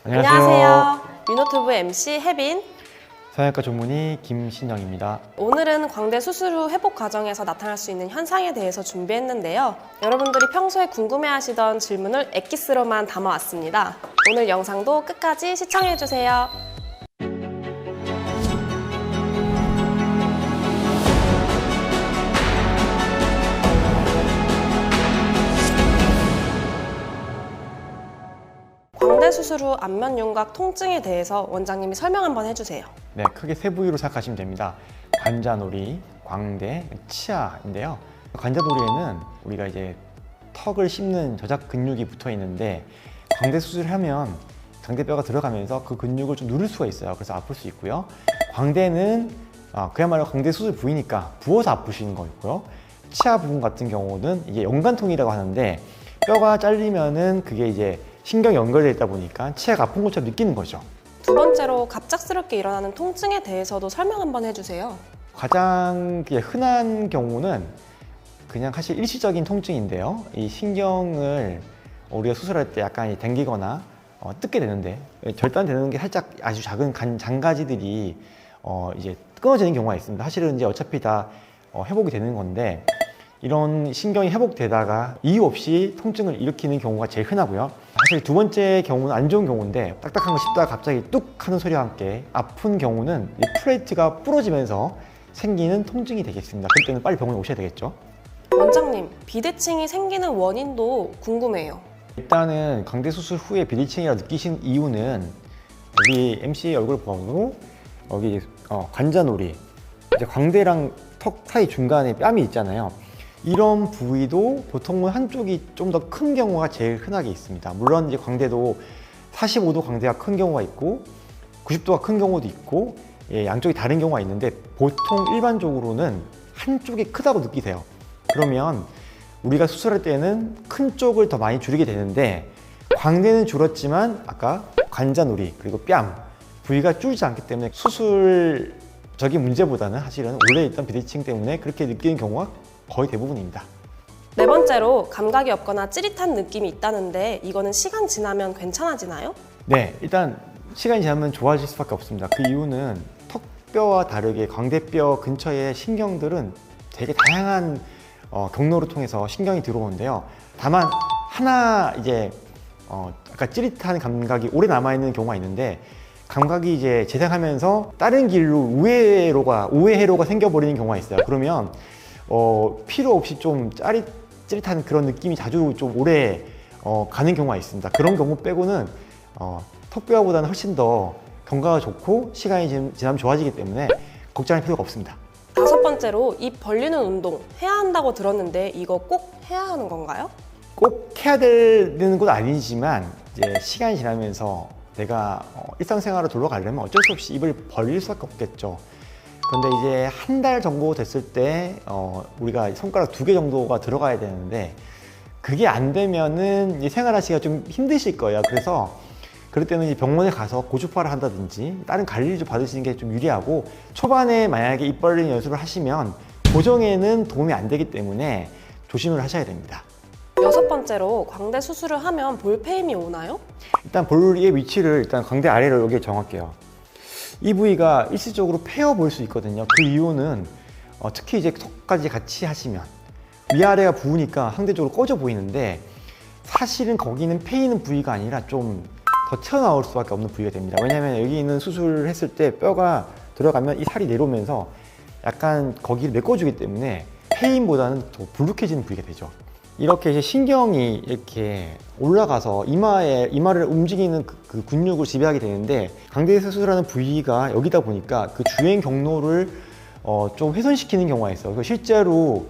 안녕하세요. 유노튜브 MC 혜빈. 성형외과 전문의 김신영입니다. 오늘은 광대 수술 후 회복 과정에서 나타날 수 있는 현상에 대해서 준비했는데요. 여러분들이 평소에 궁금해하시던 질문을 엑기스로만 담아왔습니다. 오늘 영상도 끝까지 시청해주세요. 광대 수술 후 안면 윤곽 통증에 대해서 원장님이 설명 한번 해주세요. 네, 크게 세 부위로 생각하시면 됩니다. 관자놀이, 광대, 치아인데요. 관자놀이에는 우리가 이제 턱을 씹는 저작 근육이 붙어 있는데, 광대 수술을 하면 광대뼈가 들어가면서 그 근육을 좀 누를 수가 있어요. 그래서 아플 수 있고요. 광대는 그야말로 광대 수술 부위니까 부어서 아프시는 거고요. 치아 부분 같은 경우는 이게 연관통이라고 하는데, 뼈가 잘리면은 그게 이제 신경이 연결되어 있다 보니까 치아가 아픈 것처럼 느끼는 거죠. 두 번째로 갑작스럽게 일어나는 통증에 대해서도 설명 한번 해주세요. 가장 흔한 경우는 그냥 사실 일시적인 통증인데요. 이 신경을 우리가 수술할 때 약간 당기거나 뜯게 되는데, 절단되는 게 살짝 아주 작은 장가지들이 이제 끊어지는 경우가 있습니다. 사실은 이제 어차피 다 회복이 되는 건데, 이런 신경이 회복되다가 이유 없이 통증을 일으키는 경우가 제일 흔하고요. 사실 두 번째 경우는 안 좋은 경우인데, 딱딱한 거 씹다가 갑자기 뚝 하는 소리와 함께 아픈 경우는 이 플레이트가 부러지면서 생기는 통증이 되겠습니다. 그럴 때는 빨리 병원에 오셔야 되겠죠. 원장님, 비대칭이 생기는 원인도 궁금해요. 일단은 광대 수술 후에 비대칭이라고 느끼신 이유는 여기 MC 얼굴 보고 여기 관자놀이, 이제 광대랑 턱 사이 중간에 뺨이 있잖아요. 이런 부위도 보통은 한쪽이 좀 더 큰 경우가 제일 흔하게 있습니다. 물론 이제 광대도 45도 광대가 큰 경우가 있고 90도가 큰 경우도 있고, 양쪽이 다른 경우가 있는데, 보통 일반적으로는 한쪽이 크다고 느끼세요. 그러면 우리가 수술할 때는 큰 쪽을 더 많이 줄이게 되는데, 광대는 줄었지만 아까 관자놀이 그리고 뺨 부위가 줄지 않기 때문에 수술적인 문제보다는 사실은 원래 있던 비대칭 때문에 그렇게 느끼는 경우가 거의 대부분입니다. 네 번째로 감각이 없거나 찌릿한 느낌이 있다는데 이거는 시간 지나면 괜찮아지나요? 네, 일단 시간이 지나면 좋아질 수밖에 없습니다. 그 이유는 턱뼈와 다르게 광대뼈 근처의 신경들은 되게 다양한 경로를 통해서 신경이 들어오는데요. 다만 하나 이제 아까 찌릿한 감각이 오래 남아있는 경우가 있는데, 감각이 이제 재생하면서 다른 길로 우회회로가 생겨버리는 경우가 있어요. 그러면 필요 없이 좀 찌릿한 그런 느낌이 자주 좀 오래 가는 경우가 있습니다. 그런 경우 빼고는 턱뼈보다는 훨씬 더 경과가 좋고 시간이 지나면 좋아지기 때문에 걱정할 필요가 없습니다. 다섯 번째로 입 벌리는 운동 해야 한다고 들었는데 이거 꼭 해야 하는 건가요? 꼭 해야 되는 건 아니지만, 이제 시간이 지나면서 내가 일상생활을 돌아가려면 어쩔 수 없이 입을 벌릴 수밖에 없겠죠. 그런데 이제 한 달 정도 됐을 때 우리가 손가락 2개 정도가 들어가야 되는데, 그게 안 되면은 이제 생활하시기가 좀 힘드실 거예요. 그래서 그럴 때는 이제 병원에 가서 고주파를 한다든지 다른 관리를 좀 받으시는 게 좀 유리하고, 초반에 만약에 입 벌리는 연습을 하시면 고정에는 도움이 안 되기 때문에 조심을 하셔야 됩니다. 여섯 번째로 광대 수술을 하면 볼페임이 오나요? 일단 볼의 위치를 일단 광대 아래로 여기에 정할게요. 이 부위가 일시적으로 패여 보일 수 있거든요. 그 이유는 특히 이제 턱까지 같이 하시면 위아래가 부으니까 상대적으로 꺼져 보이는데, 사실은 거기는 패이는 부위가 아니라 좀 더 튀어나올 수밖에 없는 부위가 됩니다. 왜냐하면 여기 있는 수술을 했을 때 뼈가 들어가면 이 살이 내려오면서 약간 거기를 메꿔주기 때문에 패인보다는 더 불룩해지는 부위가 되죠. 이렇게 이제 신경이 이렇게 올라가서 이마를 움직이는 그 근육을 지배하게 되는데, 광대 수술하는 부위가 여기다 보니까 그 주행 경로를 좀 훼손시키는 경우가 있어요. 그래서 실제로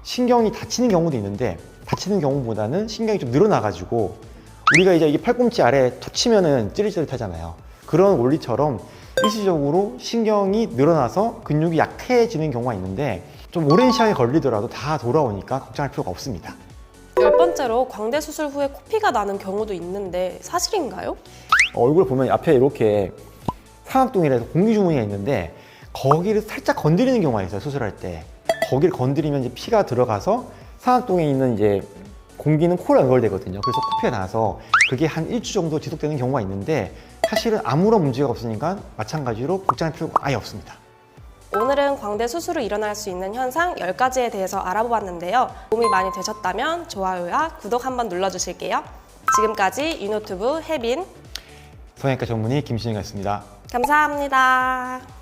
신경이 다치는 경우도 있는데, 다치는 경우보다는 신경이 좀 늘어나가지고 우리가 이제 이게 팔꿈치 아래 툭 치면은 찌릿찌릿하잖아요. 그런 원리처럼 일시적으로 신경이 늘어나서 근육이 약해지는 경우가 있는데, 좀 오랜 시간이 걸리더라도 다 돌아오니까 걱정할 필요가 없습니다. 열 번째로 광대 수술 후에 코피가 나는 경우도 있는데 사실인가요? 얼굴 보면 앞에 이렇게 상악동이라서 공기주머니가 있는데, 거기를 살짝 건드리는 경우가 있어요. 수술할 때 거기를 건드리면 이제 피가 들어가서 상악동에 있는 이제 공기는 코로 연결되거든요. 그래서 코피가 나서 그게 한 일주 정도 지속되는 경우가 있는데 사실은 아무런 문제가 없으니까 마찬가지로 걱정할 필요가 아예 없습니다. 오늘은 광대 수술 후 일어날 수 있는 현상 10가지에 대해서 알아보았는데요. 도움이 많이 되셨다면 좋아요와 구독 한번 눌러주실게요. 지금까지 유노튜브 혜빈 성형외과 전문의 김신영이었습니다. 감사합니다.